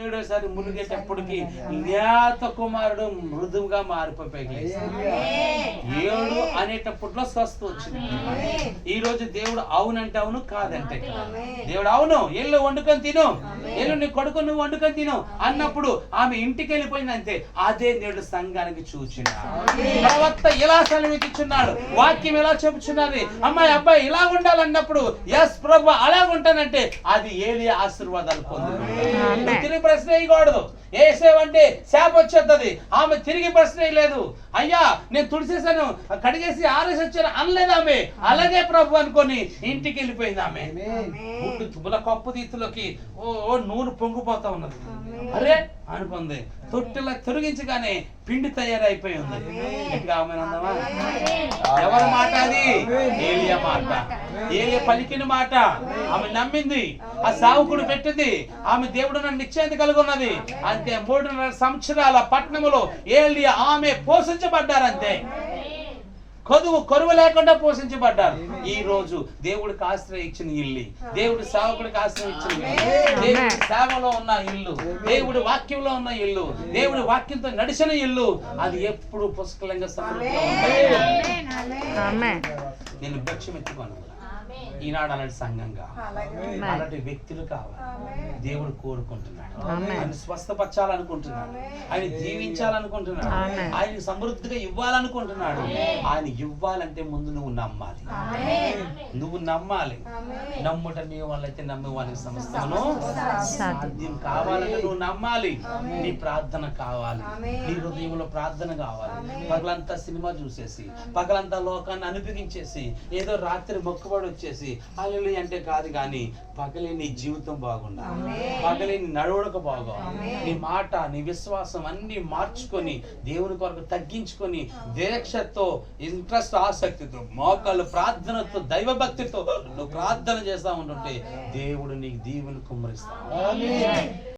ఏడోసారి మునిగేటప్పటికి లేత కుమారుడు మృదువుగా మారిపోయి 7 అనేటప్పట్లో స్వస్థ వచ్చింది. ఈ రోజు దేవుడు అవునంటే అవును, కాదంటే దేవుడు అవును, ఎల్లు వండుకొని తిను, ఎల్లు నీ కొడుకు నువ్వు వండుకొని తిను అన్నప్పుడు ఆమె ఇంటికి వెళ్ళిపోయింది. అంతే. అదే నేడు సంఘానికి చూచున్నాడు. ప్రవక్త ఇలా సెలవిచ్చుచున్నాడు, వాక్యం ఎలా చెప్పుచున్నది, అమ్మాయి అబ్బాయి ఇలా ఉండాలన్నప్పుడు ఎస్ ప్రభు అలా ఉంటానంటే అది ఏలియా ఆశీర్వాదాలు పొందుతుంది. తిరిగి ప్రశ్న వేయకూడదు. ఏసేవంటే శాప వచ్చేస్తుంది. ఆమె తిరిగి ప్రశ్న లేదు, అయ్యా నేను తుడిసేసాను కడిగేసి ఆరేసి వచ్చాను అనలేదు ఆమె. అలాగే ప్రభు అనుకొని ఇంటికి వెళ్ళిపోయింది ఆమె. తుబ్బుల కప్పు తీతులోకి ఓ నూనె పొంగిపోతా ఉన్నది. అరే అనుకుంది, తొట్టిలా తొలగించగానే పిండి తయారైపోయి ఉంది. ఇంకా ఆమె అందమా? ఎవరి మాట అది? ఏలియా మాట. ఏలియా పలికిన మాట ఆమె నమ్మింది. ఆ సావుకుడు పెట్టింది. ఆమె దేవుడు నన్ను నిశ్చయిత కలిగి ఉన్నది. అంతే. 3.5 సంవత్సరాల పట్టణములో ఏలియా ఆమె పోషించబడ్డారంతే. కరువు లేకుండా పోషించబడ్డారు. ఈ రోజు దేవుడికి ఆశ్రయం ఇచ్చిన ఇల్లు, దేవుడి సేవకుడికి ఆశ్రయం ఇచ్చిన ఇల్లు, దేవుడి సేవలో ఉన్న ఇల్లు, దేవుడి వాక్యంలో ఉన్న ఇల్లు, దేవుడి వాక్యంతో నడిచిన ఇల్లు, అది ఎప్పుడు పుష్కలంగా సమృద్ధిగా ఉంటాయి. నేను భిక్షం ఎత్తుకోను. ఈనాడు అలాంటి సంఘం కావాలి, అలాంటి వ్యక్తులు కావాలి. దేవుడు కోరుకుంటున్నాడు. ఆయన స్వస్థపరచాలనుకుంటున్నాడు, ఆయన జీవించాలనుకుంటున్నాడు, ఆయన సమృద్ధిగా ఇవ్వాలనుకుంటున్నాడు. ఆయన ఇవ్వాలంటే ముందు నువ్వు నమ్మాలి. నువ్వు నమ్మాలి. నమ్ముట నీ వాళ్ళైతే నమ్మే వాళ్ళకి సమస్తమును సాధ్యం కావాలంటే నువ్వు నమ్మాలి. నీ ప్రార్థన కావాలి, నీ హృదయంలో ప్రార్థన కావాలి. పగలంతా సినిమా చూసేసి, పగలంతా లోకాన్ని అనుభవించేసి, ఏదో రాత్రి మొక్కుబడి వచ్చేసి హల్లెలూయా అంటే కాదు. కానీ పగలే నీ జీవితం బాగుండాలి, పగలే నీ నడవడక బాగోవాలి. నీ మాట, నీ విశ్వాసం అన్ని మార్చుకొని దేవుని కొరకు తగ్గించుకొని దీక్షతో, ఇంట్రెస్ట్, ఆసక్తితో, మోకాళ్ళు ప్రార్థనతో, దైవభక్తితో నువ్వు ప్రార్థన చేస్తా ఉంటుంటే దేవుడు నీకు దీవెన కుమ్మరిస్తాడు.